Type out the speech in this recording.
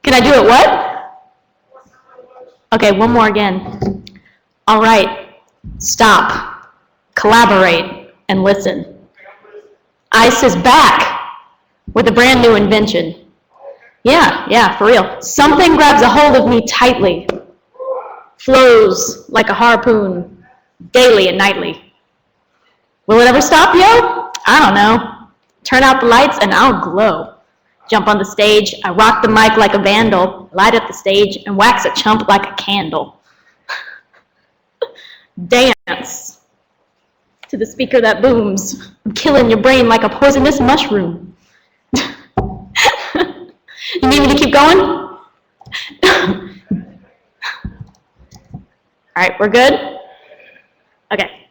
Can I do it what? Okay, one more again. All right, stop, collaborate, and listen. ICE is back with a brand new invention. Yeah, for real. Something grabs a hold of me tightly, flows like a harpoon, daily and nightly. Will it ever stop, yo? I don't know. Turn out the lights and I'll glow. Jump on the stage, I rock the mic like a vandal, light up the stage and wax a chump like a candle. Dance to the speaker that booms. I'm killing your brain like a poisonous mushroom. You need me to keep going? All right, we're good? Okay.